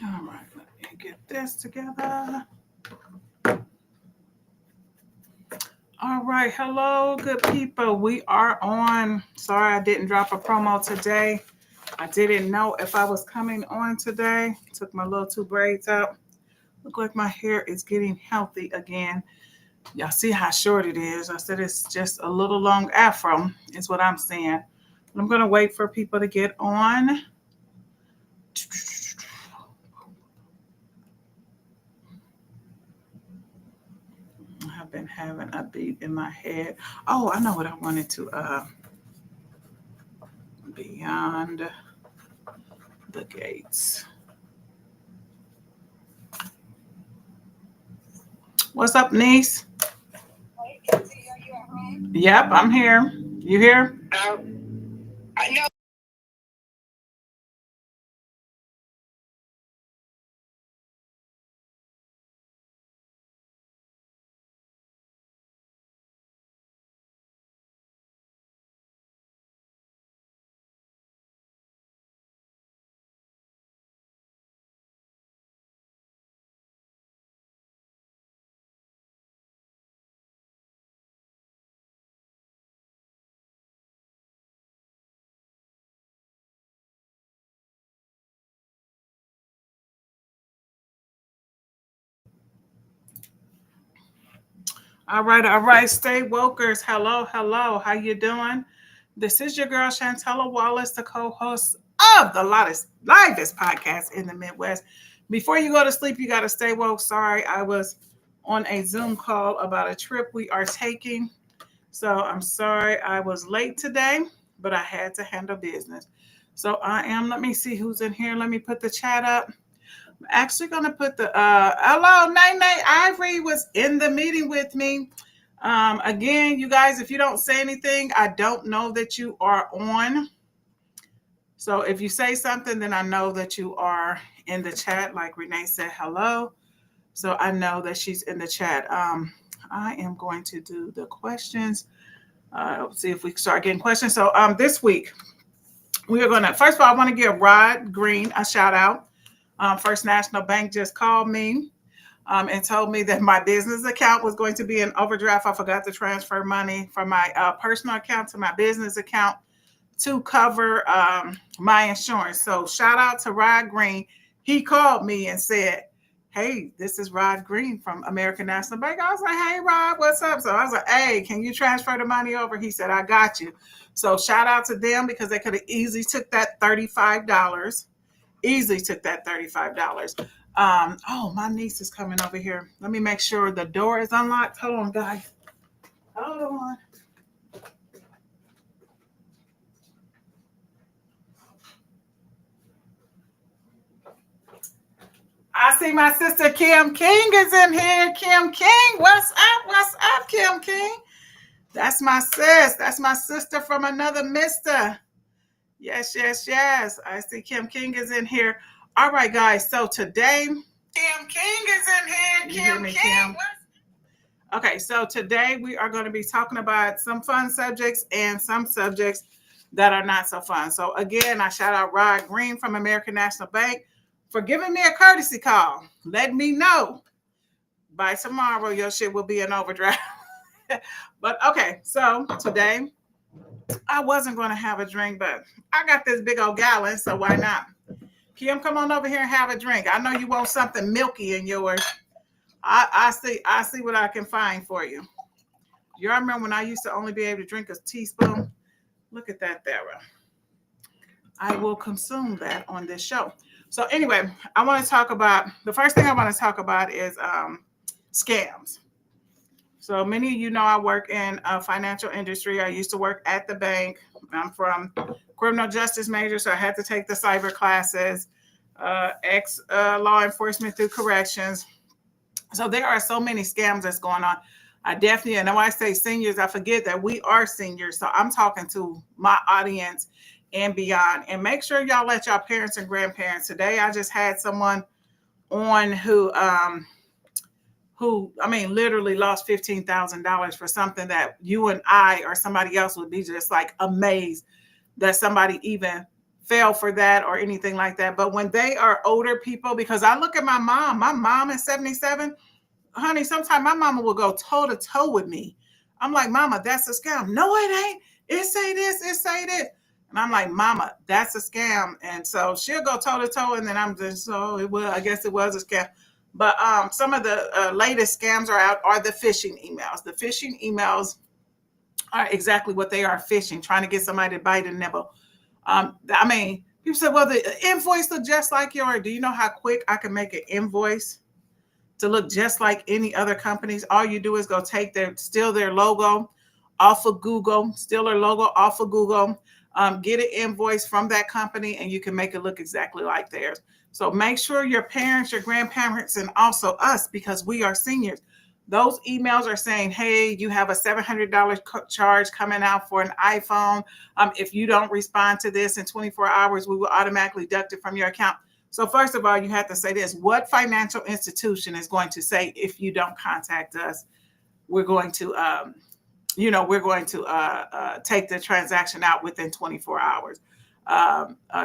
All right, let me get this together. All right, hello, good people. We are on. Sorry, I didn't drop a promo today. I didn't know if I was coming on today. Took my little two braids out. Look like my hair is getting healthy again. Y'all see how short it is. I said it's just a little long afro, is what I'm saying. I'm going to wait for people to get on. I've been having a beat in my head. Oh, I know what I wanted to beyond the gates. What's up, niece? Yep, I'm here. You here? I know. All right, all right. Stay wokers. Hello, hello. How you doing? This is your girl Chantella Wallace, the co-host of the livest podcast in the Midwest. Before you go to sleep, you got to stay woke. Sorry, I was on a Zoom call about a trip we are taking. So I'm sorry I was late today, but I had to handle business. So I am. Let me see who's in here. Let me put the chat up. I'm actually going to put the hello, Nene Ivory was in the meeting with me. Again, you guys, if you don't say anything, I don't know that you are on. So if you say something, then I know that you are in the chat. Like Renee said, hello. So I know that she's in the chat. I am going to do the questions. See if we start getting questions. So this week, we are going to, first of all, I want to give Rod Green a shout out. First National Bank just called me and told me that my business account was going to be in overdraft. I forgot to transfer money from my personal account to my business account to cover my insurance. So shout out to Rod Green. He called me and said, hey, this is Rod Green from American National Bank. I was like, hey, Rod, what's up? So I was like, hey, can you transfer the money over? He said, I got you. So shout out to them because they could have easily took that $35. Easily took that $35. Oh, my niece is coming over here. Let me make sure the door is unlocked. Hold on, guys. Hold on. I see my sister Kim King is in here. Kim King, what's up? What's up, Kim King? That's my sis. That's my sister from another mister. Yes, yes, yes. I see Kim King is in here. All right, guys. So today, Kim King is in here. You hear me, Kim? Okay, so today we are going to be talking about some fun subjects and some subjects that are not so fun. So again, I shout out Rod Green from American National Bank for giving me a courtesy call. Let me know by tomorrow your shit will be in overdrive. But okay, so today I wasn't going to have a drink, but I got this big old gallon, so why not? Kim, come on over here and have a drink. I know you want something milky in yours. I see what I can find for you. You remember when I used to only be able to drink a teaspoon? Look at that, Thera. I will consume that on this show. So anyway, I want to talk about, the first thing I want to talk about is scams. So many of you know I work in a financial industry. I used to work at the bank. I'm from criminal justice major, so I had to take the cyber classes, ex law enforcement through corrections. So there are so many scams that's going on. I definitely, and when I say seniors, I forget that we are seniors. So I'm talking to my audience and beyond. And make sure y'all let y'all parents and grandparents. Today, I just had someone on who I mean, literally lost $15,000 for something that you and I or somebody else would be just like amazed that somebody even fail for that or anything like that. But when they are older people, because I look at my mom is 77. Honey, sometimes my mama will go toe to toe with me. I'm like, Mama, that's a scam. No, it ain't. It say this, it say this. And I'm like, Mama, that's a scam. And so she'll go toe to toe, and then I'm just, so it was, I guess it was a scam. But some of the latest scams are out are the phishing emails. The phishing emails are exactly what they are, phishing, trying to get somebody to bite a nibble. I mean, people say, well, the invoice look just like yours. Do you know how quick I can make an invoice to look just like any other companies? All you do is go take steal their logo off of Google, steal their logo off of Google, get an invoice from that company, and you can make it look exactly like theirs. So make sure your parents, your grandparents, and also us, because we are seniors, those emails are saying, hey, you have a $700 charge coming out for an iPhone. If you don't respond to this in 24 hours, we will automatically deduct it from your account. So first of all, you have to say this: what financial institution is going to say, if you don't contact us, we're going to, take the transaction out within 24 hours.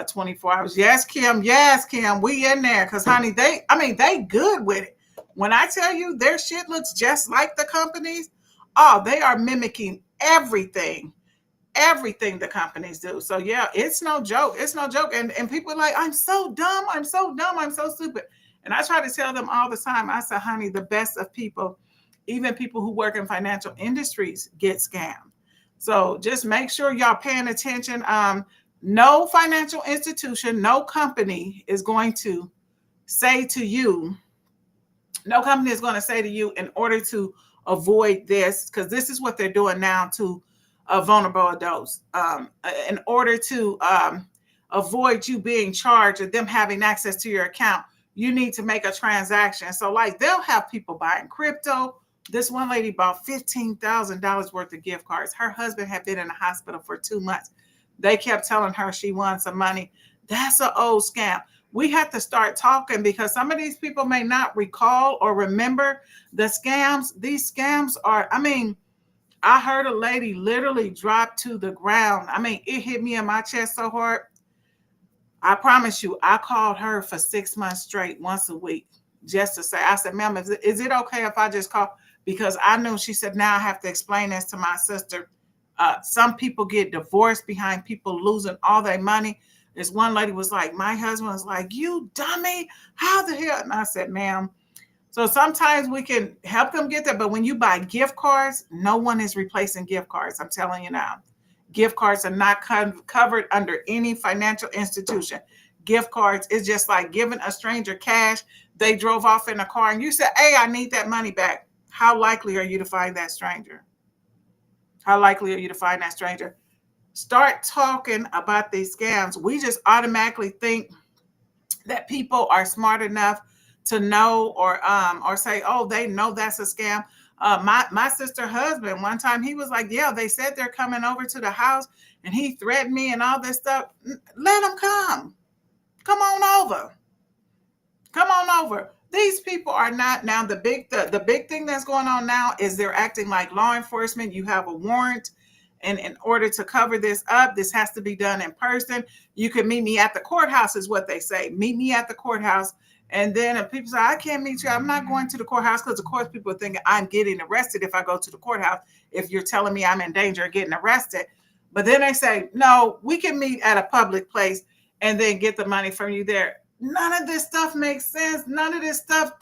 24 hours. Yes, Kim. Yes, Kim. We in there, because honey, they good with it. When I tell you their shit looks just like the companies, oh, they are mimicking everything the companies do. So yeah, it's no joke. It's no joke. And people are like, I'm so dumb. I'm so dumb. I'm so stupid. And I try to tell them all the time, I say, honey, the best of people, even people who work in financial industries, get scammed. So just make sure y'all paying attention. No financial institution, no company is going to say to you, no company is going to say to you, in order to avoid this, because this is what they're doing now to vulnerable adults, in order to avoid you being charged or them having access to your account, you need to make a transaction. So like, they'll have people buying crypto. This one lady bought $15,000 worth of gift cards. Her husband had been in the hospital for 2 months. They kept telling her she won some money. That's an old scam. We have to start talking, because some of these people may not recall or remember the scams. These scams are, I heard a lady literally drop to the ground. It hit me in my chest so hard. I promise you, I called her for 6 months straight, once a week, just to say, I said, ma'am, is it okay if I just call? Because I knew, she said, now I have to explain this to my sister. Some people get divorced behind people losing all their money. This one lady was like, my husband was like, you dummy, how the hell? And I said, ma'am, so sometimes we can help them get there. But when you buy gift cards, no one is replacing gift cards. I'm telling you now. Gift cards are not covered under any financial institution. Gift cards is just like giving a stranger cash. They drove off in a car and you said, hey, I need that money back. How likely are you to find that stranger? How likely are you to find that stranger? Start talking about these scams. We just automatically think that people are smart enough to know, or say, oh, they know that's a scam. My sister's husband, one time he was like, yeah, they said they're coming over to the house, and he threatened me and all this stuff. Let them come. Come on over. Come on over. These people are not, now the big thing that's going on now is they're acting like law enforcement. You have a warrant, and in order to cover this up, this has to be done in person. You can meet me at the courthouse, is what they say. Meet me at the courthouse. And then if people say, I can't meet you, I'm not going to the courthouse, because of course people are thinking I'm getting arrested if I go to the courthouse, if you're telling me I'm in danger of getting arrested. But then they say, no, we can meet at a public place and then get the money from you there. None of this stuff makes sense. None of this stuff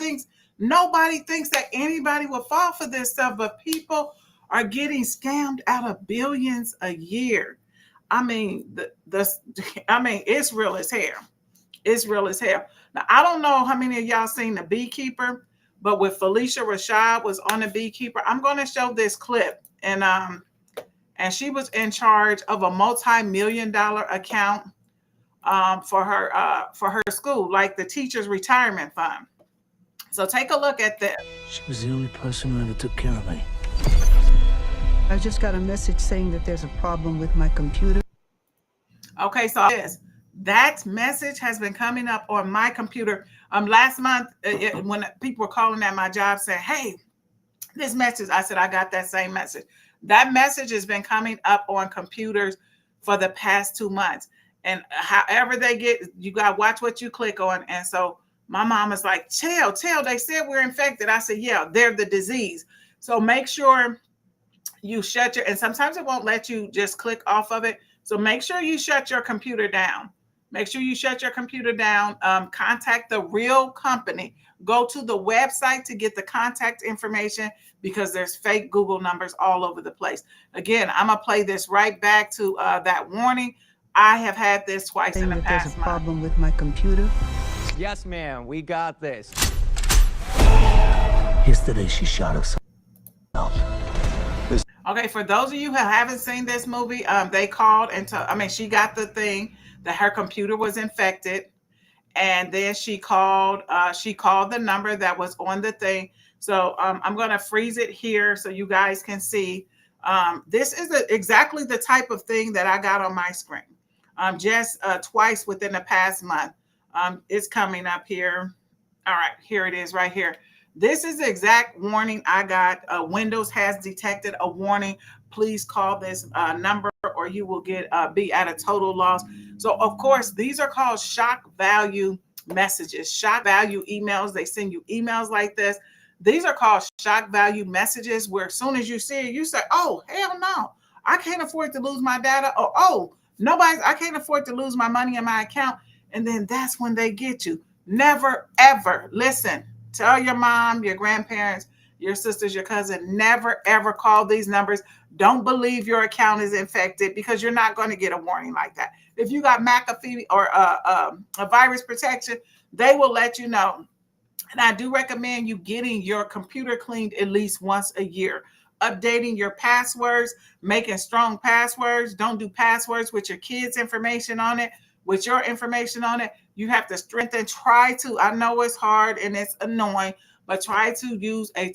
nobody thinks that anybody will fall for this stuff, but people are getting scammed out of billions a year. It's real as hell. It's real as hell. Now, I don't know how many of y'all seen The Beekeeper, but with Felicia Rashad was on The Beekeeper. I'm going to show this clip, and she was in charge of a multi-million-dollar account for her school, like the teacher's retirement fund. So take a look at this. She was the only person who ever took care of me. I just got a message saying that there's a problem with my computer. Okay, so that message has been coming up on my computer. Last month, when people were calling at my job saying, hey, this message, I said, I got that same message. That message has been coming up on computers for the past 2 months. And however they get, you got to watch what you click on. And so my mom is like, tell, they said we're infected. I said, yeah, they're the disease. So make sure you shut your, and sometimes it won't let you just click off of it. So make sure you shut your computer down. Make sure you shut your computer down. Contact the real company. Go to the website to get the contact information, because there's fake Google numbers all over the place. Again, I'm going to play this right back to that warning. I have had this twice in the That past there's a month. problem with my computer. Yes, ma'am, we got this. Yesterday she shot herself. Okay, for those of you who haven't seen this movie, they called and she got the thing that her computer was infected, and then she called the number that was on the thing. So I'm going to freeze it here so you guys can see. This is exactly the type of thing that I got on my screen. Just twice within the past month. It's coming up here. All right, here it is right here. This is the exact warning I got. Windows has detected a warning. Please call this number or you will be at a total loss. So, of course, these are called shock value messages, shock value emails. They send you emails like this. These are called shock value messages, where as soon as you see it, you say, oh, hell no, I can't afford to lose my data. Or, oh, I can't afford to lose my money in my account. And then that's when they get you. Never, ever, listen, tell your mom, your grandparents, your sisters, your cousin, never, ever call these numbers. Don't believe your account is infected, because you're not going to get a warning like that. If you got McAfee or a virus protection, they will let you know. And I do recommend you getting your computer cleaned at least once a year. Updating your passwords, making strong passwords. Don't do passwords with your kids' information on it, with your information on it. You have to strengthen. I know it's hard and it's annoying, but try to use a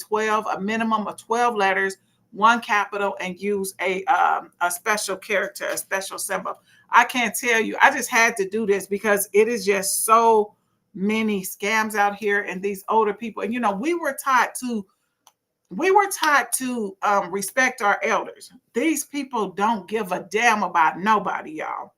minimum of 12 letters, one capital, and use a special character, a special symbol. I can't tell you. I just had to do this because it is just so many scams out here, and these older people. And we were taught to respect our elders. These people don't give a damn about nobody, y'all.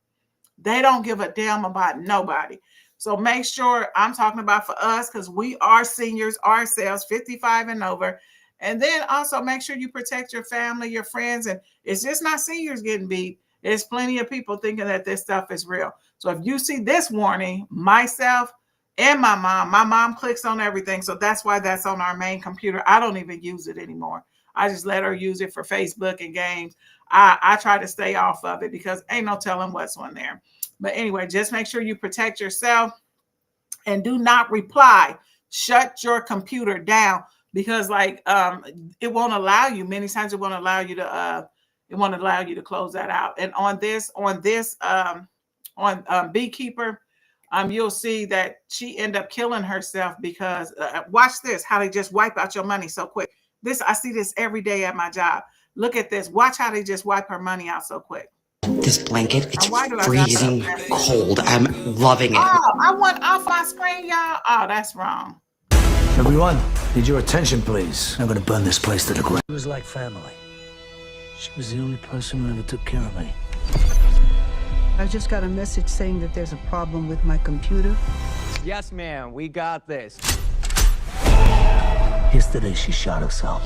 They don't give a damn about nobody. So make sure, I'm talking about for us, because we are seniors ourselves, 55 and over. And then also make sure you protect your family, your friends. And it's just not seniors getting beat. There's plenty of people thinking that this stuff is real. So if you see this warning, myself and my mom clicks on everything. So that's why that's on our main computer. I don't even use it anymore. I just let her use it for Facebook and games. I try to stay off of it because ain't no telling what's on there. But anyway, just make sure you protect yourself and do not reply. Shut your computer down, because it won't allow you. Many times it won't allow you to close that out. And on Beekeeper, you'll see that she ended up killing herself because watch this, how they just wipe out your money so quick. I see this every day at my job. Look at this. Watch how they just wipe her money out so quick. This blanket, it's freezing cold. I'm loving it. Oh, I went off my screen, y'all. Oh, that's wrong. Everyone, need your attention, please. I'm gonna burn this place to the ground. It was like family. She was the only person who ever took care of me. I just got a message saying that there's a problem with my computer. Yes, ma'am, we got this. Yesterday she shot herself.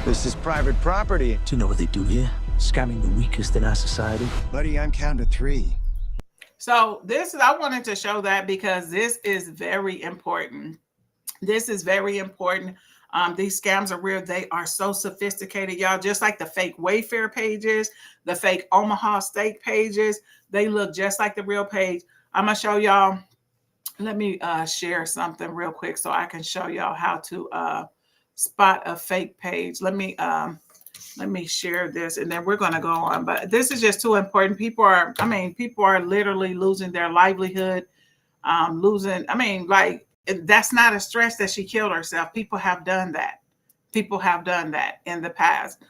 This is private property. Do you know what they do here? Scamming the weakest in our society. Buddy, I'm counting to 3. So I wanted to show that because this is very important. This is very important. These scams are real. They are so sophisticated, y'all. Just like the fake Wayfair pages, the fake Omaha Steak pages, they look just like the real page. I'm going to show y'all. Let me share something real quick so I can show y'all how to spot a fake page. Let me share this and then we're going to go on. But this is just too important. People are literally losing their livelihood, that's not a stretch that she killed herself. People have done that. People have done that in the past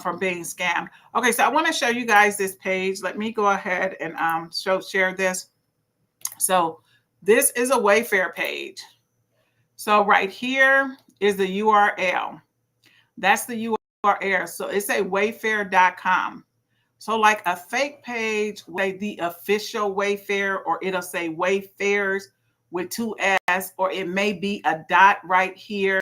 from being scammed. Okay, so I want to show you guys this page. Let me go ahead and share this. So this is a Wayfair page. So right here is the URL. That's the URL. So it's a wayfair.com. So like a fake page, like the official Wayfair, or it'll say Wayfarers with 2 S, or it may be a dot right here.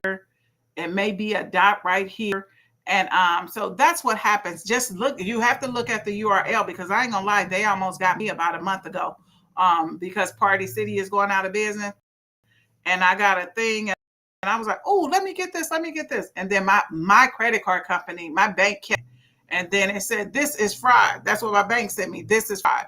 It may be a dot right here. And so that's what happens. Just look, you have to look at the URL, because I ain't gonna lie, they almost got me about a month ago. Because Party City is going out of business, and I got a thing, and I was like, oh, let me get this. And then my credit card company, my bank kept, and then it said, this is fraud. That's what my bank sent me. This is fraud.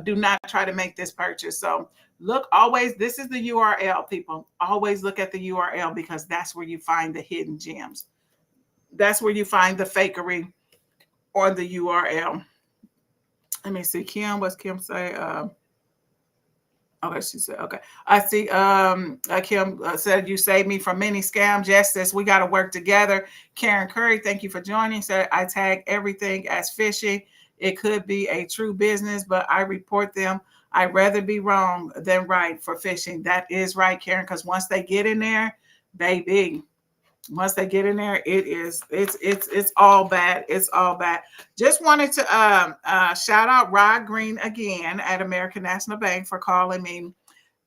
Do not try to make this purchase. So look, always, this is the URL, people. Always look at the URL, because that's where you find the hidden gems. That's where you find the fakery on the URL. Let me see. Kim, what's Kim say? Okay, she said, okay. I see Kim said, you saved me from many scams. Yes, sis, we got to work together. Karen Curry, thank you for joining. Said, I tag everything as phishing. It could be a true business, but I report them. I'd rather be wrong than right for phishing. That is right, Karen, because once they get in there, baby, once they get in there, it's all bad. It's all bad. Just wanted to shout out Rod Green again at American National Bank for calling me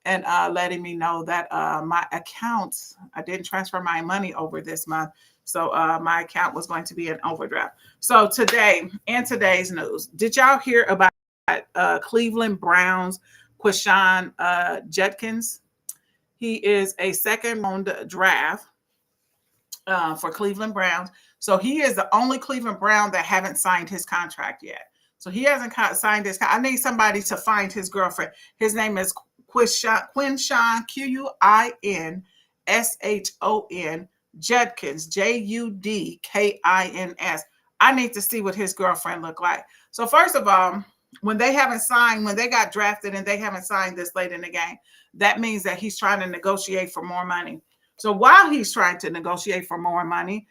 and letting me know that my account, I didn't transfer my money over this month. So my account was going to be an overdraft. So today, in today's news, did y'all hear about Cleveland Browns Quinshon Judkins? He is a second round draft for Cleveland Browns. So he is the only Cleveland Brown that haven't signed his contract yet. So he hasn't signed his. I need somebody to find his girlfriend. His name is Quinshon, Quinshon Judkins, Judkins. I need to see what his girlfriend looked like. So first of all, when they haven't signed, when they got drafted and they haven't signed this late in the game, that means that he's trying to negotiate for more money. So while he's trying to negotiate for more money,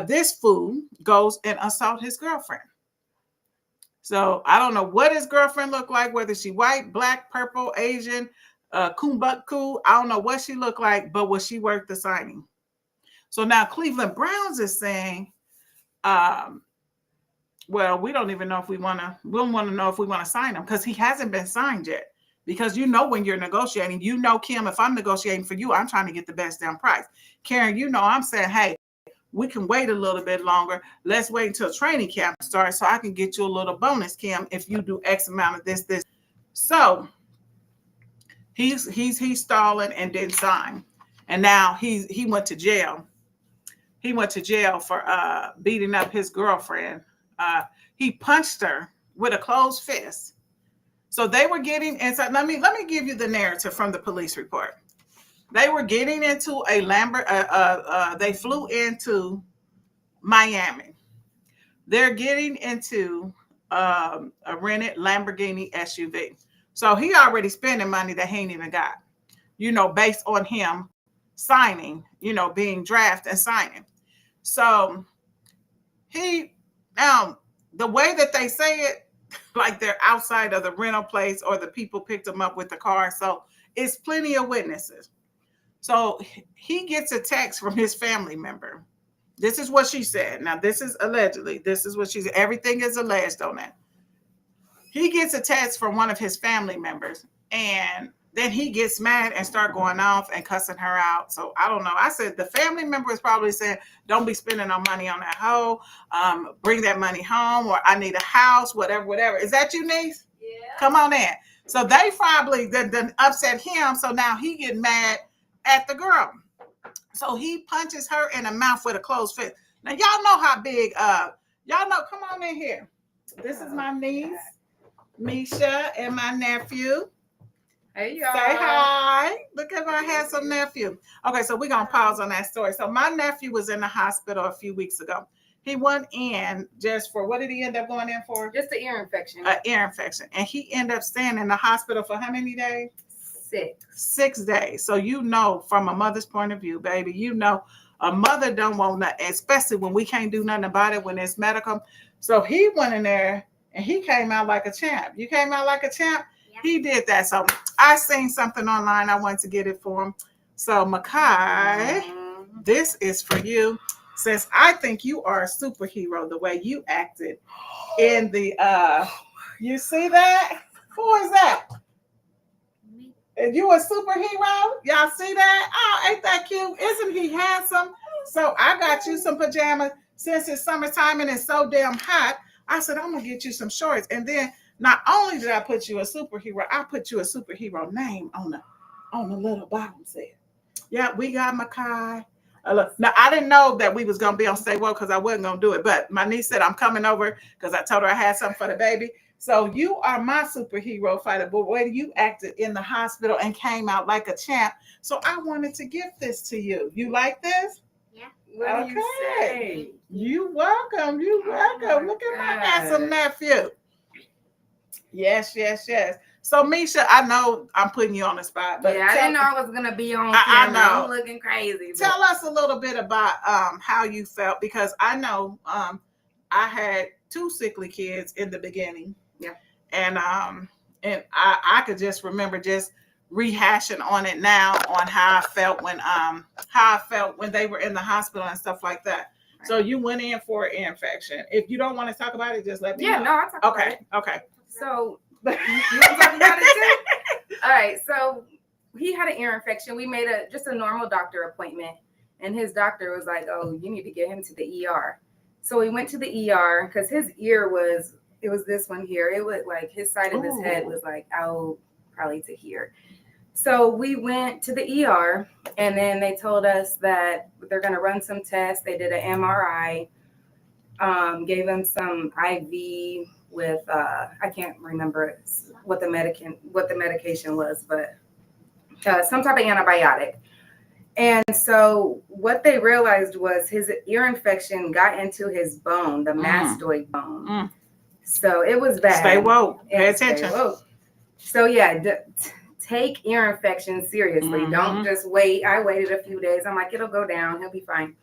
this fool goes and assaults his girlfriend. So I don't know what his girlfriend looked like, whether she white, black, purple, Asian, kumbuktu. I don't know what she looked like, but was she worth the signing? So now Cleveland Browns is saying, well, we don't even know if we want to. We don't want to know if we want to sign him, because he hasn't been signed yet. Because when you're negotiating, Kim, if I'm negotiating for you, I'm trying to get the best damn price. Karen, I'm saying, hey, we can wait a little bit longer. Let's wait until training camp starts so I can get you a little bonus, Kim, if you do X amount of this. So he's stalling and didn't sign. And now he went to jail. He went to jail for beating up his girlfriend. He punched her with a closed fist. So they were getting inside. Let me give you the narrative from the police report. They were getting into a they flew into Miami. They're getting into a rented Lamborghini SUV. So he already spending money that he ain't even got, based on him signing, being drafted and signing. So now the way that they say it, like they're outside of the rental place or the people picked them up with the car. So it's plenty of witnesses. So he gets a text from his family member. This is what she said. Now, this is allegedly. This is what she said. Everything is alleged on that. He gets a text from one of his family members, and then he gets mad and start going off and cussing her out. So I don't know. I said the family member is probably saying, don't be spending no money on that hoe. Bring that money home, or I need a house, whatever. Is that you, niece? Yeah. Come on in. So they probably then upset him. So now he get mad at the girl. So he punches her in the mouth with a closed fist. Now y'all know how big. Y'all know. Come on in here. This is my niece, Misha, and my nephew. Hey, y'all. Say hi. Look at my handsome nephew. Okay, so we're going to pause on that story. So my nephew was in the hospital a few weeks ago. He went in just for, what did he end up going in for? Just an ear infection. An ear infection. And he ended up staying in the hospital for how many days? 6. 6 days. So from a mother's point of view, baby, a mother don't want that, especially when we can't do nothing about it when it's medical. So he went in there and he came out like a champ. You came out like a champ? Yeah. He did that. So I seen something online. I wanted to get it for him. So Makai, this is for you. since I think you are a superhero the way you acted in the you see that? Who is that? And you a superhero? Y'all see that? Oh, ain't that cute? Isn't he handsome? So I got you some pajamas since it's summertime and it's so damn hot. I said, I'm gonna get you some shorts. And then not only did I put you a superhero, I put you a superhero name on the little bottom set. Yeah, we got Makai. Now I didn't know that we was gonna be on Stay Woke because I wasn't gonna do it, but my niece said I'm coming over because I told her I had something for the baby. So you are my superhero fighter, but when you acted in the hospital and came out like a champ, so I wanted to give this to you. You like this? Yeah. What do you say? You welcome. You welcome. Look at my handsome nephew. Yes. So Misha, I know I'm putting you on the spot, but yeah, I didn't know I was gonna be on camera. I know. I'm looking crazy. But... Tell us a little bit about how you felt, because I know I had 2 sickly kids in the beginning. Yeah. And I could just remember just rehashing on it now on how I felt when they were in the hospital and stuff like that. Right. So you went in for an infection. If you don't want to talk about it, just let me know. No, I'll talk about it. Okay. So you want to talk about it too? All right. So he had an ear infection. We made just a normal doctor appointment, and his doctor was like, "Oh, you need to get him to the ER." So we went to the ER because his ear was this one here. It was like his side of his head was like out probably to here. So we went to the ER, and then they told us that they're going to run some tests. They did an MRI, gave him some IV with I can't remember what the medication was, but some type of antibiotic. And so what they realized was his ear infection got into his bone, the mastoid bone. So it was bad. Stay woke. Pay attention. So yeah, take ear infection seriously. Don't just wait. I waited a few days. I'm like, it'll go down. He'll be fine.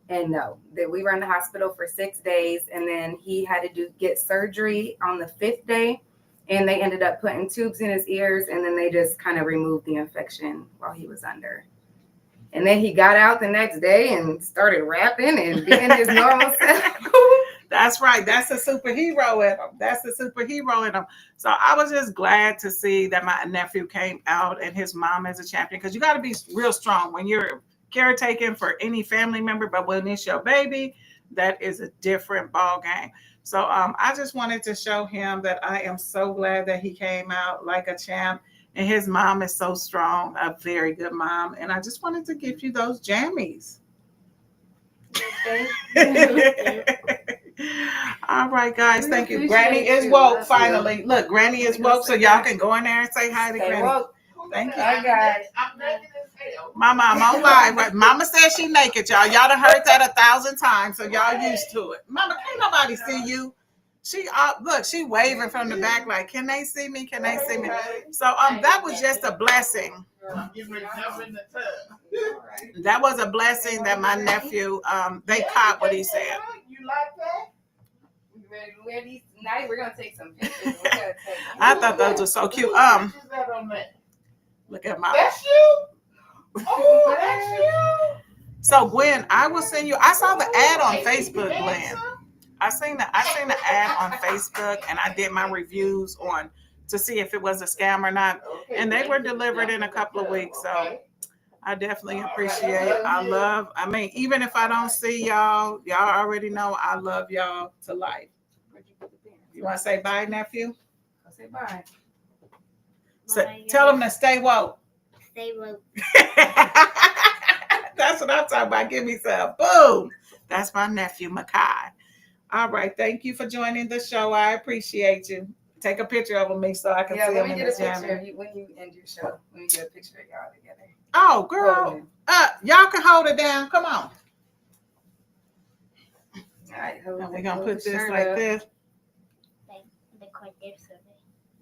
And no, that we were in the hospital for 6 days, and then he had to get surgery on the 5th day, and they ended up putting tubes in his ears, and then they just kind of removed the infection while he was under. And then he got out the next day and started rapping and being his normal self. That's right. That's a superhero in him. So I was just glad to see that my nephew came out and his mom is a champion, because you got to be real strong when you're caretaking for any family member, but when it's your baby, that is a different ball game. So I just wanted to show him that I am so glad that he came out like a champ, and his mom is so strong, a very good mom. And I just wanted to give you those jammies. All right, guys. Thank you. Granny is woke finally. Look, Granny is woke, so y'all can go in there and say hi to Granny. Thank you. I got it. My mom on live. Mama said she naked, y'all. Y'all done heard that 1,000 times, so y'all used to it. Mama, can't nobody see you. She look, she waving from the back like, can they see me? Can they see me? So that was just a blessing. That was a blessing that my nephew they caught what he said. You like that? You ready to wear these tonight? We're gonna take some pictures. I thought those were so cute. Look at my. That's you. Oh, that's you. So Gwen, I will send you. I saw the ad on Facebook, Gwen. I seen the ad on Facebook, and I did my reviews on to see if it was a scam or not, and they were delivered in a couple of weeks. So I definitely appreciate. I mean, even if I don't see y'all already know I love y'all to life. You want to say bye, nephew? I'll say bye. So tell them to stay woke. Stay woke. That's what I'm talking about. Give me some. Boom. That's my nephew, Makai. All right. Thank you for joining the show. I appreciate you. Take a picture of me so I can see him in the jammy. When you end your show, let me get a picture of y'all together. Oh, girl. Y'all can hold it down. Come on. All right. We're going to put this like this.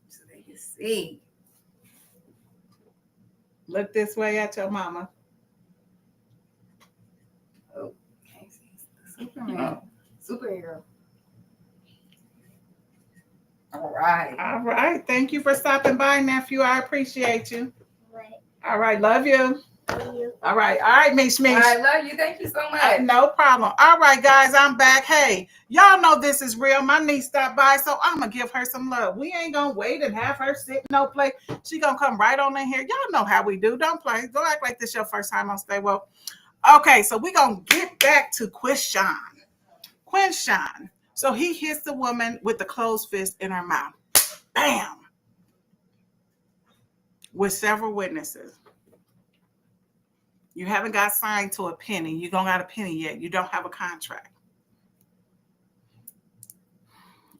So they can see. Look this way at your mama. Oh, can't see. Superman. Superhero. All right. Thank you for stopping by, nephew. I appreciate you. Right. All right. Love you. All right, Mish Mish. I love you. Thank you so much. No problem. All right, guys, I'm back. Hey, y'all know this is real. My niece stopped by, so I'm gonna give her some love. We ain't gonna wait and have her sit no play. She gonna come right on in here. Y'all know how we do. Don't play. Don't act like this your first time on Stay Woke. Okay, so we gonna get back to Quishon. Quishon. So he hits the woman with the closed fist in her mouth. Bam. With several witnesses. You haven't got signed to a penny. You don't got a penny yet. You don't have a contract.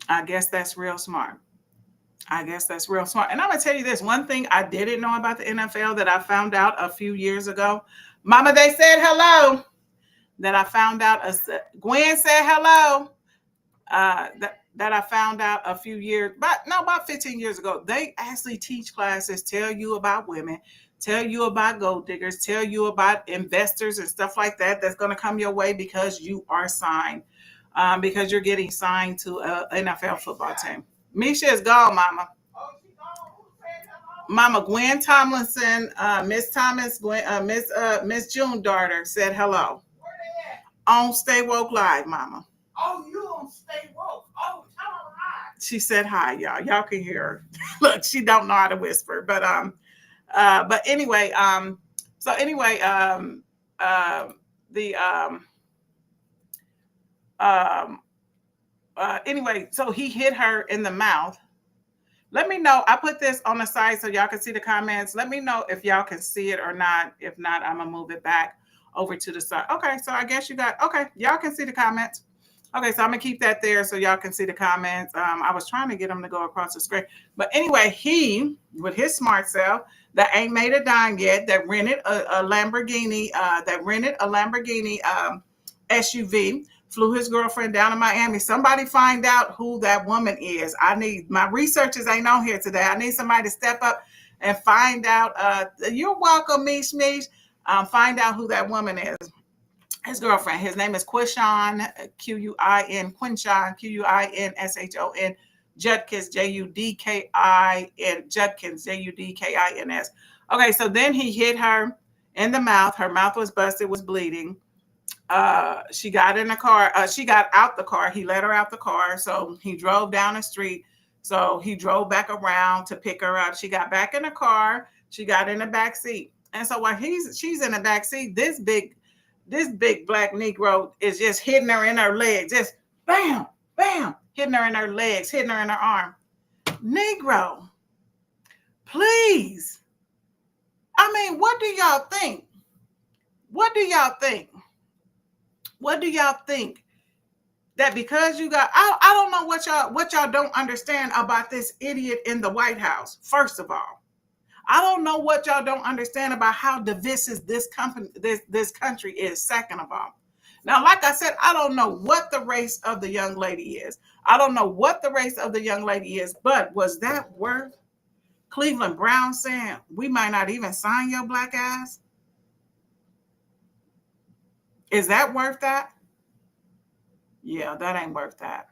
I guess that's real smart. And I'm going to tell you this. One thing I didn't know about the NFL that I found out a few years ago. Mama, they said hello. That I found out. Gwen said hello. That I found out a few years, about 15 years ago. They actually teach classes, tell you about women, tell you about gold diggers, tell you about investors and stuff like that. That's going to come your way because you are signed, because you're getting signed to an NFL football team. Misha is gone, Mama. Mama Gwen Tomlinson, Miss Thomas, Miss June daughter said hello. On Stay Woke Live, Mama. Oh, you on Stay Woke. Oh, tell her hi. She said hi, y'all. Y'all can hear her. Look, she don't know how to whisper, but anyway, so he hit her in the mouth. Let me know. I put this on the side so y'all can see the comments. Let me know if y'all can see it or not. If not, I'm gonna move it back over to the side. Okay, so I guess y'all can see the comments. Okay, so I'm gonna keep that there so y'all can see the comments. I was trying to get them to go across the screen, but anyway, he with his smart self that ain't made a dime yet, that rented a Lamborghini, SUV, flew his girlfriend down to Miami. Somebody find out who that woman is. My researchers ain't on here today. I need somebody to step up and find out. You're welcome, Mish Mish. Find out who that woman is. His girlfriend. His name is Quishon, Quin, Quinshon, Quinshon, Judkins, Judkin, Judkins, Judkins. Okay, so then he hit her in the mouth. Her mouth was busted, was bleeding. She got in the car. She got out the car. He let her out the car. So he drove down the street. So he drove back around to pick her up. She got back in the car. She got in the back seat. And so while she's in the back seat, this big black Negro is just hitting her in her legs. Just bam, bam, hitting her in her legs, hitting her in her arm. Negro, please. I mean, what do y'all think? What do y'all think that because you got, I don't know what y'all don't understand about this idiot in the White House. First of all, I don't know what y'all don't understand about how divisive this country is. Second of all, now, like I said, I don't know what the race of the young lady is. But was that worth Cleveland Brown saying we might not even sign your black ass? Is that worth that? Yeah, that ain't worth that.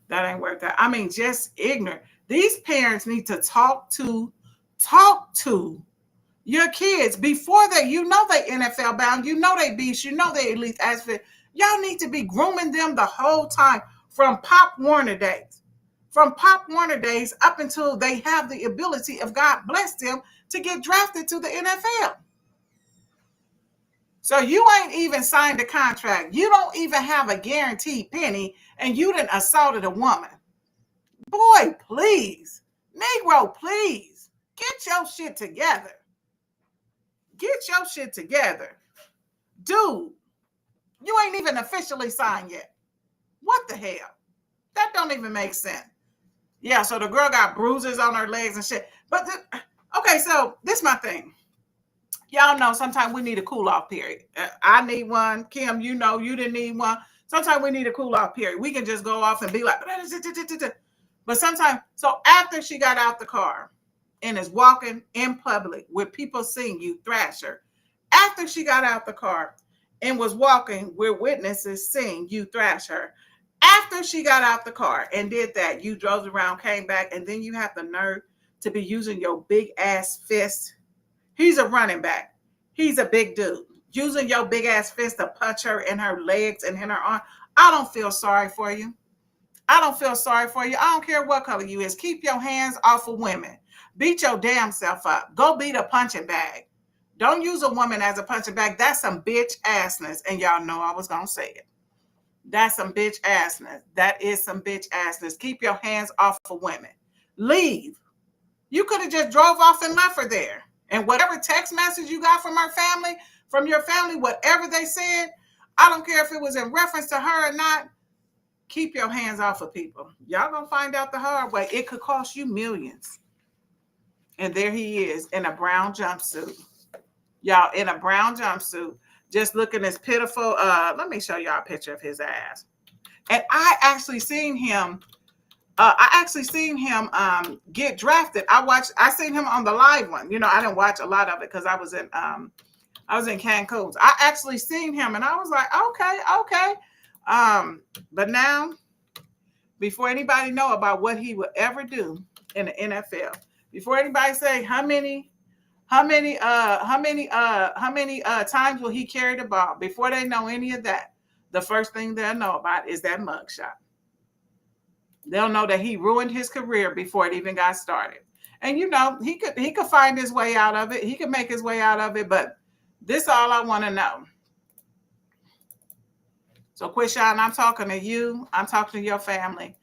I mean, just ignorant. These parents need to talk to your kids before they NFL bound, they beast, they elite athlete. Y'all need to be grooming them the whole time from Pop Warner days. Up until they have the ability, if God bless them, to get drafted to the NFL. So you ain't even signed a contract. You don't even have a guaranteed penny, and you done assaulted a woman. Boy, please. Negro, please. Get your shit together. Dude, you ain't even officially signed yet. What the hell? That don't even make sense. Yeah, so the girl got bruises on her legs and shit. But, okay, so this is my thing. Y'all know sometimes we need a cool-off period. I need one. Kim, you didn't need one. Sometimes we need a cool-off period. We can just go off and be like, but sometimes, so after she got out the car and is walking in public with people seeing you thrash her, after she got out the car and was walking where witnesses seeing you thrash her, after she got out the car and did that, you drove around, came back, and then you have the nerve to be using your big ass fist. He's a running back. He's a big dude. Using your big ass fist to punch her in her legs and in her arm. I don't feel sorry for you. I don't feel sorry for you. I don't care what color you is. Keep your hands off of women. Beat your damn self up. Go beat a punching bag. Don't use a woman as a punching bag. That's some bitch assness. And y'all know I was going to say it. That's some bitch assness. That is some bitch assness. Keep your hands off of women. Leave. You could have just drove off and left her there. And whatever text message you got from your family, whatever they said, I don't care if it was in reference to her or not, keep your hands off of people. Y'all gonna find out the hard way. It could cost you millions. And there he is in a brown jumpsuit. Y'all, in a brown jumpsuit, just looking as pitiful. Let me show y'all a picture of his ass. And I actually seen him get drafted. I seen him on the live one. You know, I didn't watch a lot of it because I was in Cancun. I actually seen him and I was like, okay. But now, before anybody know about what he would ever do in the NFL, before anybody say how many times will he carry the ball, before they know any of that, the first thing they'll know about is that mugshot. They'll know that he ruined his career before it even got started. And you know, he could find his way out of it. He could make his way out of it, but this is all I want to know. So Quishan, I'm talking to you. I'm talking to your family,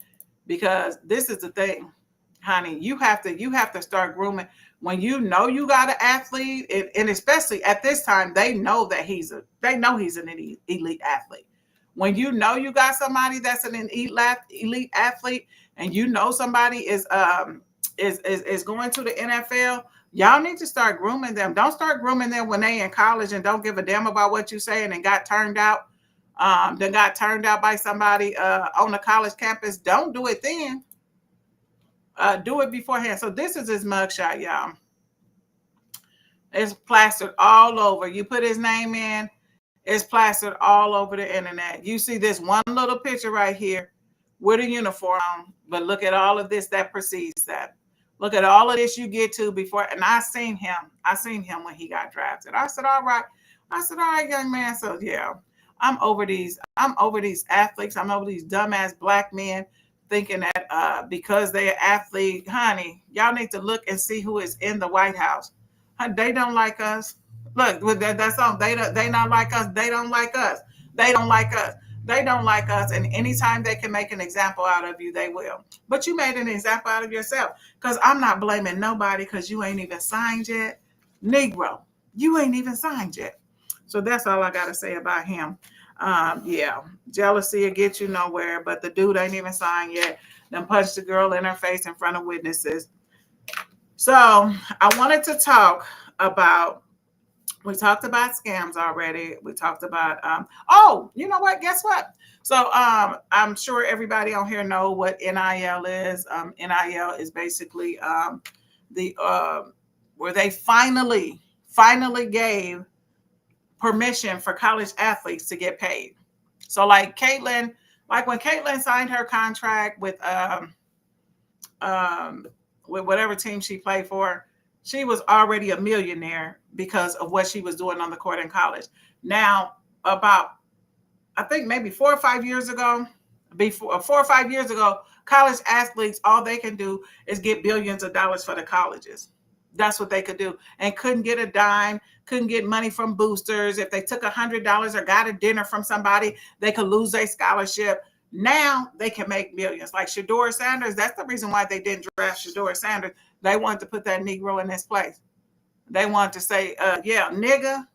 because this is the thing, honey. You have to start grooming. When you know you got an athlete, and especially at this time, they know he's an elite athlete. When you know you got somebody that's an elite athlete, and you know somebody is going to the NFL, y'all need to start grooming them. Don't start grooming them when they in college and don't give a damn about what you saying and got turned out. Then got turned out by somebody on the college campus. Don't do it then. Do it beforehand. So this is his mugshot, y'all. It's plastered all over. You put his name in, it's plastered all over the internet. You see this one little picture right here with a uniform on, but look at all of this that precedes that. Look at all of this you get to before. And I seen him when he got drafted. I said, all right, young man. So yeah, I'm over these athletes. I'm over these dumbass black men thinking that because they're an athlete, honey, y'all need to look and see who is in the White House. They don't like us. Look, with that song, they not like us. They don't like us. They don't like us. They don't like us. And anytime they can make an example out of you, they will. But you made an example out of yourself, because I'm not blaming nobody because you ain't even signed yet. Negro, you ain't even signed yet. So that's all I got to say about him. Yeah, jealousy will get you nowhere, but the dude ain't even signed yet. Then punched the girl in her face in front of witnesses. So I wanted to talk about, we talked about scams already. We talked about, oh, you know what? Guess what? So I'm sure everybody on here know what NIL is. NIL is basically where they finally gave permission for college athletes to get paid. So like Caitlin, like when Caitlin signed her contract with whatever team she played for, she was already a millionaire because of what she was doing on the court in college. Now, about, I think maybe 4 or 5 years ago, college athletes, all they can do is get billions of dollars for the colleges. That's what they could do, and couldn't get a dime, couldn't get money from boosters. If they took $100 or got a dinner from somebody, they could lose their scholarship. Now they can make millions. Like Shedeur Sanders, that's the reason why they didn't draft Shedeur Sanders. They wanted to put that Negro in his place. They wanted to say, yeah, nigga,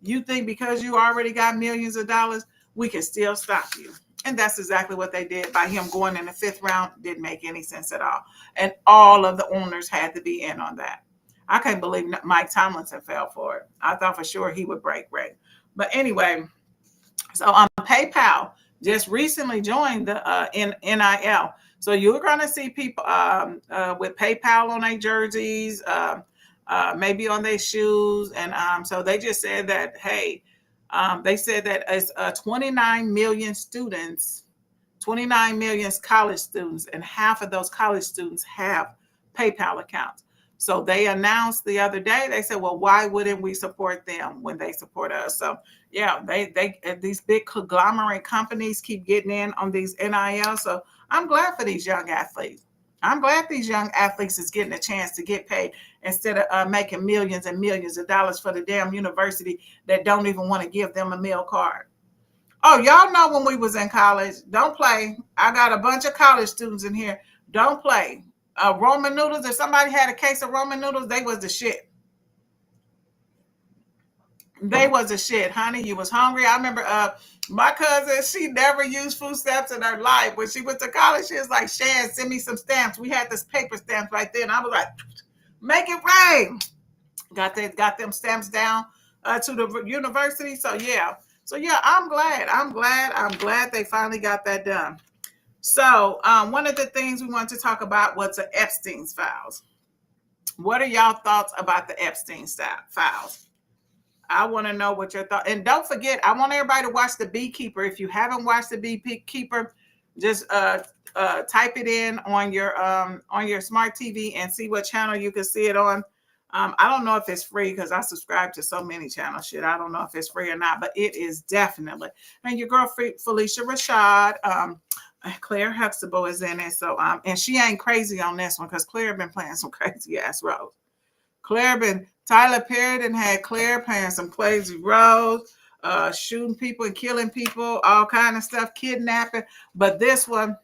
you think because you already got millions of dollars, we can still stop you. And that's exactly what they did by him going in the 5th round. Didn't make any sense at all. And all of the owners had to be in on that. I can't believe Mike Tomlinson fell for it. I thought for sure he would break. But anyway, so PayPal just recently joined the NIL. So you're going to see people with PayPal on their jerseys, maybe on their shoes. And so they just said that, hey, they said that it's 29 million students, 29 million college students, and half of those college students have PayPal accounts. So they announced the other day, they said, well, why wouldn't we support them when they support us? So yeah, they these big conglomerate companies keep getting in on these NIL. So I'm glad for these young athletes. I'm glad these young athletes is getting a chance to get paid instead of making millions and millions of dollars for the damn university that don't even want to give them a meal card. Oh, y'all know when we was in college, don't play. I got a bunch of college students in here. Don't play. Roman noodles, if somebody had a case of Roman noodles, they was the shit. They was the shit, honey. You was hungry. I remember my cousin, she never used food stamps in her life. When she went to college, she was like, Shan, send me some stamps. We had this paper stamps right there. And I was like, make it rain. Got them stamps down to the university. So yeah, I'm glad they finally got that done. So one of the things we want to talk about was the Epstein's files. What are y'all thoughts about the Epstein files? I want to know what your thoughts. And don't forget, I want everybody to watch The Beekeeper. If you haven't watched The Beekeeper, just type it in on your smart TV and see what channel you can see it on. I don't know if it's free because I subscribe to so many channels. Shit, I don't know if it's free or not, but it is definitely. And your girl Felicia Rashad, Claire Huxtable is in it. So and she ain't crazy on this one because Claire been playing some crazy ass roles. Tyler Perry and had Claire playing some crazy roles, shooting people and killing people, all kind of stuff, kidnapping. But this one,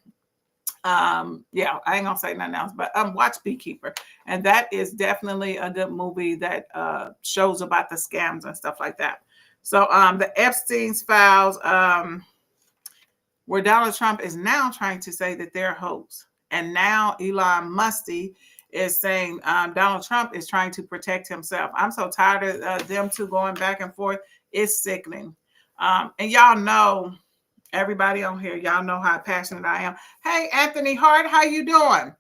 yeah, I ain't gonna say nothing else, but watch Beekeeper. And that is definitely a good movie that shows about the scams and stuff like that. So the Epstein's files, where Donald Trump is now trying to say that they're hoax. And now Elon Musk is saying Donald Trump is trying to protect himself. I'm so tired of them two going back and forth. It's sickening. And y'all know, everybody on here, y'all know how passionate I am. Hey, Anthony Hart, how you doing?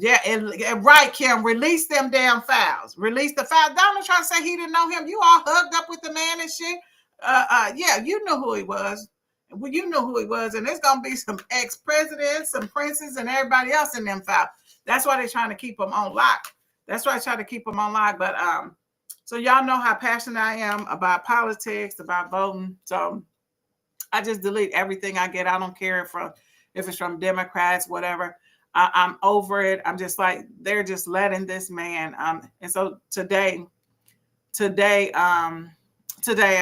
Yeah, and right, Kim, release them damn files. Release the files. Donald Trump said he didn't know him. You all hugged up with the man and shit. Yeah, you know who he was. Well, you know who he was. And there's going to be some ex-presidents, some princes, and everybody else in them files. That's why they're trying to keep them on lock. That's why I try to keep them on lock. But so y'all know how passionate I am about politics, about voting. So I just delete everything I get. I don't care if it's from Democrats, whatever. I'm over it. I'm just like, they're just letting this man. And so today I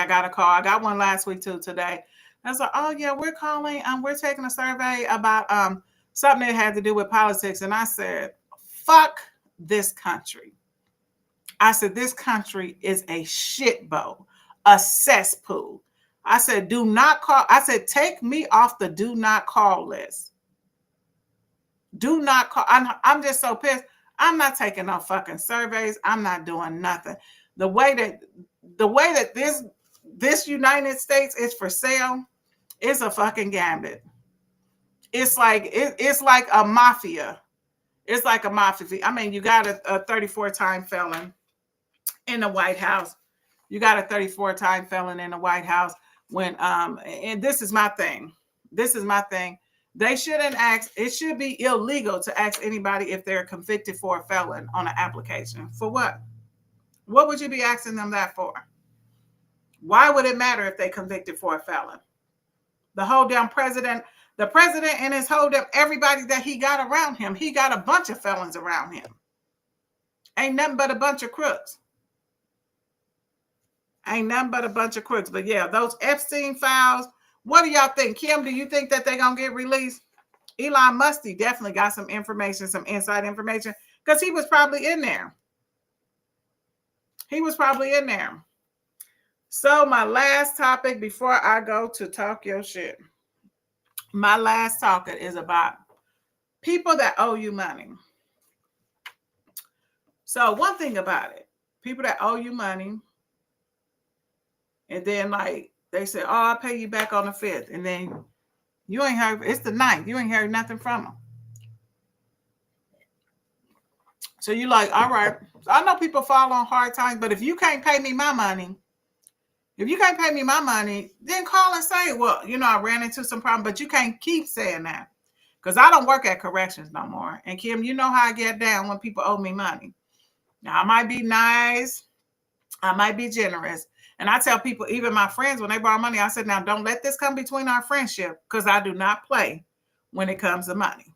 got a call. I got one last week too today. I was like, oh yeah, we're calling. We're taking a survey about something that had to do with politics. And I said, fuck this country. I said, this country is a shit bowl, a cesspool. I said, do not call. I said, take me off the do not call list. Do not call. I'm just so pissed. I'm not taking no fucking surveys. I'm not doing nothing. The way that this United States is for sale, it's a fucking gambit. It's like a mafia. It's like a mafia. I mean, you got a 34-time felon in the White House. You got a 34-time felon in the White House. When and this is my thing. They shouldn't ask. It should be illegal to ask anybody if they're convicted for a felon on an application. For what? What would you be asking them that for? Why would it matter if they convicted for a felon? The whole damn president, the president and his whole damn everybody that he got around him, he got a bunch of felons around him. Ain't nothing but a bunch of crooks. But yeah, those Epstein files, what do y'all think? Kim, do you think that they're going to get released? Elon Musk definitely got some information, some inside information, because he was probably in there. So my last topic before I go to talk your shit. My last topic is about people that owe you money. So one thing about it, people that owe you money, and then like they say, oh, I'll pay you back on the 5th. And then you ain't heard, it's the 9th. You ain't heard nothing from them. So you like, all right. So I know people fall on hard times, but if you can't pay me my money, then call and say, well, I ran into some problem, but you can't keep saying that. Because I don't work at corrections no more. And Kim, you know how I get down when people owe me money. Now, I might be nice. I might be generous. And I tell people, even my friends, when they borrow money, I said, now don't let this come between our friendship, because I do not play when it comes to money.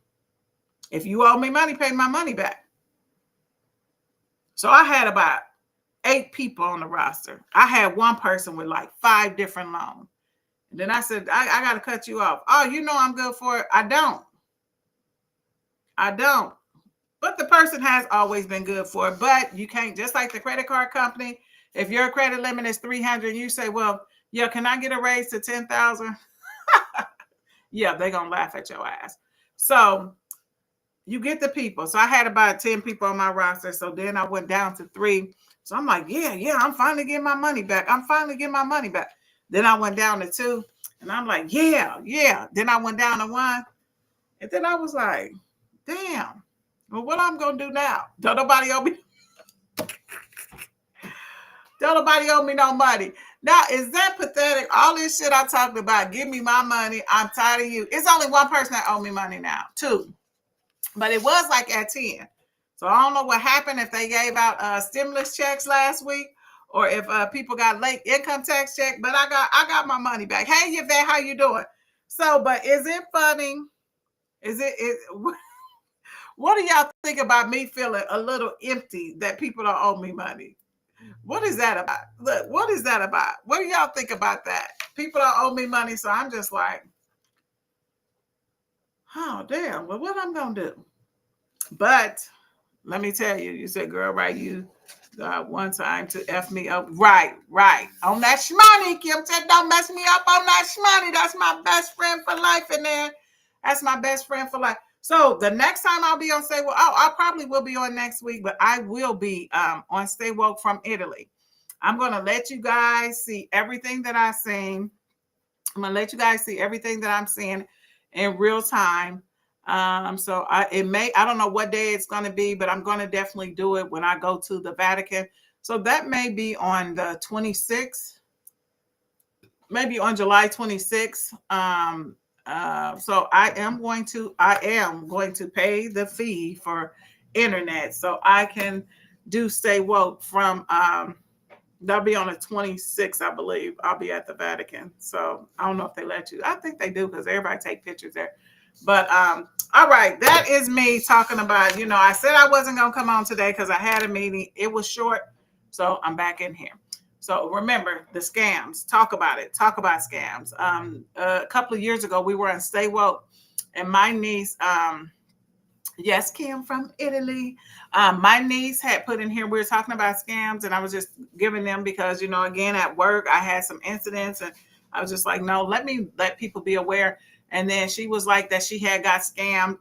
If you owe me money, pay my money back. So I had about 8 people on the roster. I had one person with like 5 different loans. And then I said, I got to cut you off. Oh, you know I'm good for it. I don't. But the person has always been good for it. But you can't, just like the credit card company, if your credit limit is 300, you say, well, yeah, can I get a raise to 10,000? Yeah, they're going to laugh at your ass. So you get the people. So I had about 10 people on my roster. So then I went down to 3. So I'm like, yeah, I'm finally getting my money back. Then I went down to 2. And I'm like, yeah. Then I went down to 1. And then I was like, damn. Well, what I'm going to do now? Don't nobody owe me no money. Now, is that pathetic? All this shit I talked about, give me my money. I'm tired of you. It's only one person that owe me money now, 2. But it was like at 10. So I don't know what happened, if they gave out stimulus checks last week, or if people got late income tax check. But I got my money back. Hey, Yvette, how you doing? So, but is it funny? What do y'all think about me feeling a little empty that people don't owe me money? What is that about? Look, what is that about? What do y'all think about that? People don't owe me money, so I'm just like, oh, damn. Well, what I'm going to do? But let me tell you, you said, girl, right, you got one time to F me up. Right. On that shmoney, Kim said, don't mess me up on that shmoney. That's my best friend for life in there. That's my best friend for life. So the next time I'll be on Stay Woke, I probably will be on next week, but I will be on Stay Woke from Italy. I'm going to let you guys see everything that I've seen. I'm going to let you guys see everything that I'm seeing in real time. So I don't know what day it's going to be, but I'm going to definitely do it when I go to the Vatican. So that may be on the 26th, maybe on July 26th. So I am going to pay the fee for internet so I can do Stay Woke from, that'll be on the 26th, I believe. I'll be at the Vatican. So I don't know if they let you. I think they do, because everybody take pictures there. But all right, that is me talking about, I said I wasn't going to come on today because I had a meeting. It was short. So I'm back in here. So remember the scams. Talk about it. Talk about scams. A couple of years ago, we were on Stay Woke, and my niece, yes, Kim from Italy. My niece had put in here, we were talking about scams, and I was just giving them because, again, at work, I had some incidents, and I was just like, no, let people be aware. And then she was like that she had got scammed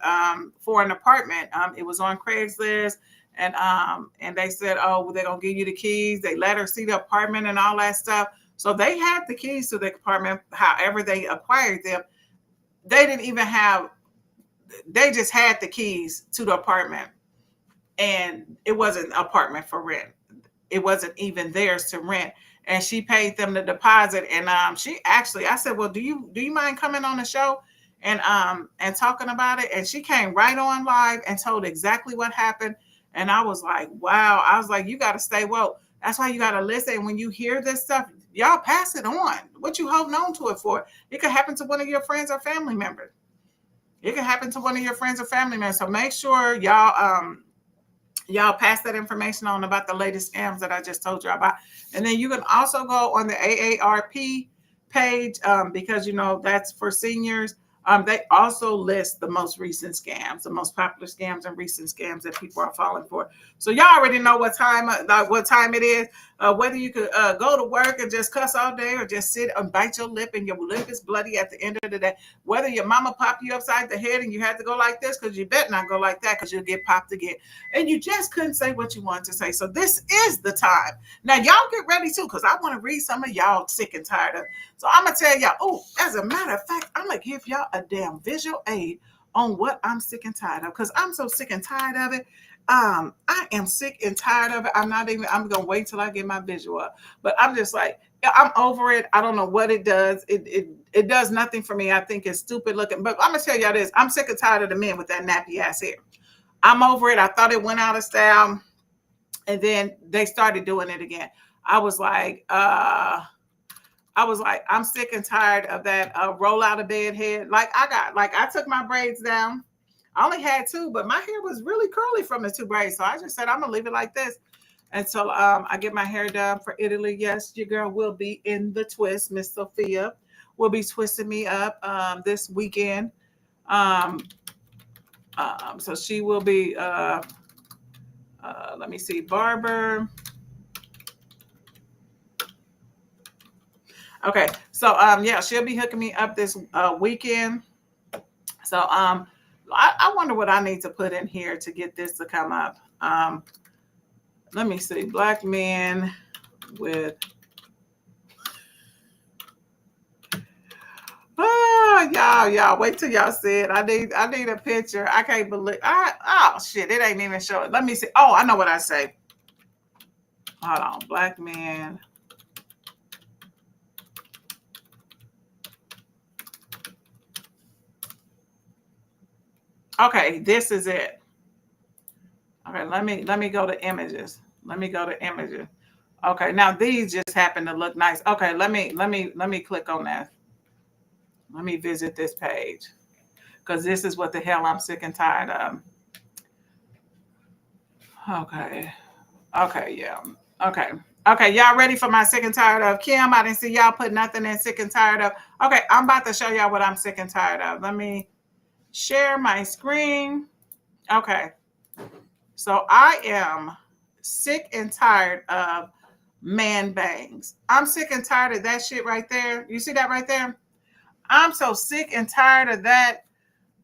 for an apartment. It was on Craigslist, and they said, oh, well, they're going to give you the keys. They let her see the apartment and all that stuff. So they had the keys to the apartment. However they acquired them, they didn't even have, they just had the keys to the apartment, and it wasn't an apartment for rent. It wasn't even theirs to rent. And she paid them the deposit. And she actually, I said, well, do you mind coming on the show and talking about it? And she came right on live and told exactly what happened. And I was like, wow. I was like, you got to stay woke. That's why you got to listen. And when you hear this stuff, y'all pass it on. What you holding on to it for? It could happen to one of your friends or family members. So make sure y'all pass that information on about the latest scams that I just told you about. And then you can also go on the AARP page because, that's for seniors. They also list the most recent scams, the most popular scams and recent scams that people are falling for. So y'all already know what time it is. Whether you could go to work and just cuss all day, or just sit and bite your lip and your lip is bloody at the end of the day. Whether your mama popped you upside the head and you had to go like this, because you better not go like that, because you'll get popped again. And you just couldn't say what you wanted to say. So this is the time. Now y'all get ready too, because I want to read some of y'all sick and tired of. So I'm going to tell y'all, as a matter of fact, I'm going to give y'all a damn visual aid on what I'm sick and tired of, because I'm so sick and tired of it. I am sick and tired of it. I'm going to wait till I get my visual up. But I'm just like, I'm over it. I don't know what it does. It does nothing for me. I think it's stupid looking. But I'm going to tell y'all this. I'm sick and tired of the men with that nappy ass hair. I'm over it. I thought it went out of style. And then they started doing it again. I was like, I'm sick and tired of that roll out of bed head. I took my braids down. I only had 2, but my hair was really curly from the 2 braids. So I just said, I'm gonna leave it like this until I get my hair done for Italy. Yes, your girl will be in the twist. Miss Sophia will be twisting me up this weekend. So she will be, let me see, barber. Okay, so yeah, she'll be hooking me up this weekend. So I wonder what I need to put in here to get this to come up. Let me see, black men with y'all wait till y'all see it. I need a picture. I can't believe shit, it ain't even showing. Let me see. Oh, I know what I say. Hold on, black men. Okay, this is it. Okay, let me go to images. Let me go to images. Okay, now these just happen to look nice. Okay, let me click on that. Let me visit this page because this is what the hell I'm sick and tired of. Okay, yeah. Okay, y'all ready for my sick and tired of? Kim, I didn't see y'all put nothing in sick and tired of. Okay, I'm about to show y'all what I'm sick and tired of. Let me share my screen. Okay. So I am sick and tired of man bangs. I'm sick and tired of that shit right there. You see that right there? I'm so sick and tired of that.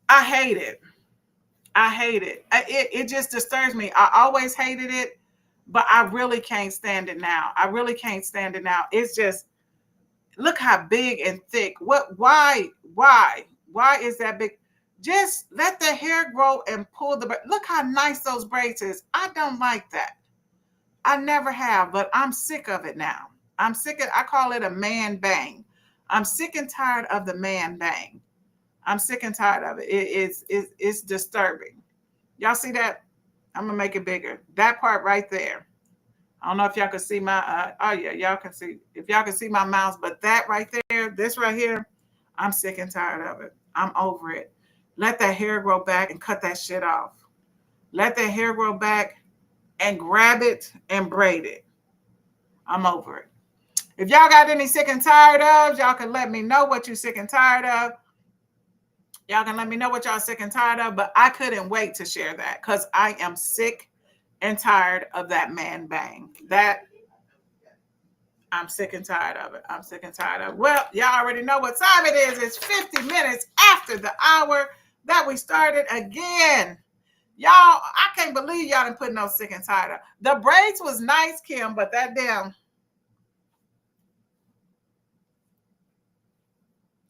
I hate it. It just disturbs me. I always hated it, but I really can't stand it now. It's just, look how big and thick. Why is that big? Just let the hair grow and pull the, look how nice those braids is. I don't like that. I never have, but I'm sick of it now. I call it a man bang. I'm sick and tired of the man bang. I'm sick and tired of it. It's disturbing. Y'all see that? I'm gonna make it bigger. That part right there. I don't know if y'all can see my, oh yeah, y'all can see, if y'all can see my mouse, but that right there, this right here, I'm sick and tired of it. I'm over it. Let that hair grow back and cut that shit off. Let that hair grow back and grab it and braid it. I'm over it. If y'all got any sick and tired of, y'all can let me know what you're sick and tired of. Y'all can let me know what y'all sick and tired of, but I couldn't wait to share that because I am sick and tired of that man bang. I'm sick and tired of it. Well, y'all already know what time it is. It's 50 minutes after the hour that we started again. Y'all, I can't believe y'all didn't put no sick and tired of. The braids was nice, Kim, but that damn,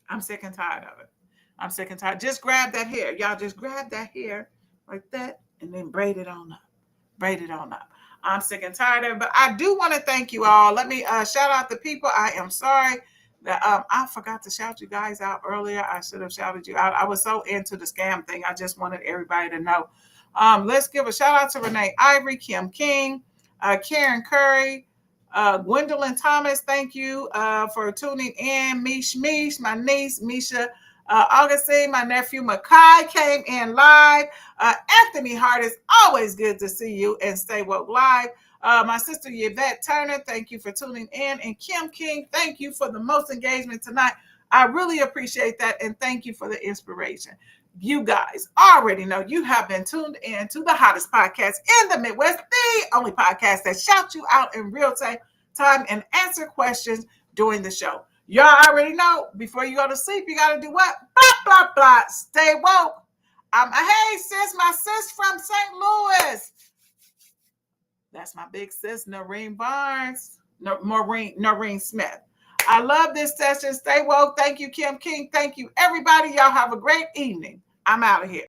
I'm sick and tired of it. I'm sick and tired. Just grab that hair. Y'all just grab that hair like that and then braid it on up. I'm sick and tired of it, but I do want to thank you all. Let me shout out the people. I am sorry that I forgot to shout you guys out earlier. I should have shouted you out. I was so into the scam thing. I just wanted everybody to know. Let's give a shout out to Renee Ivory, Kim King, Karen Curry, Gwendolyn Thomas. Thank you for tuning in. Mish, my niece, Misha. Augustine, my nephew Makai came in live. Anthony Hart, is always good to see you and Stay Woke Live. My sister Yvette Turner, thank you for tuning in. And Kim King, thank you for the most engagement tonight. I really appreciate that. And thank you for the inspiration. You guys already know you have been tuned in to the hottest podcast in the Midwest, the only podcast that shouts you out in real time and answer questions during the show. Y'all already know, before you go to sleep, you got to do what? Blah, blah, blah. Stay woke. Hey, sis, my sis from St. Louis. That's my big sis, Noreen Barnes. Noreen Smith. I love this session. Stay woke. Thank you, Kim King. Thank you, everybody. Y'all have a great evening. I'm out of here.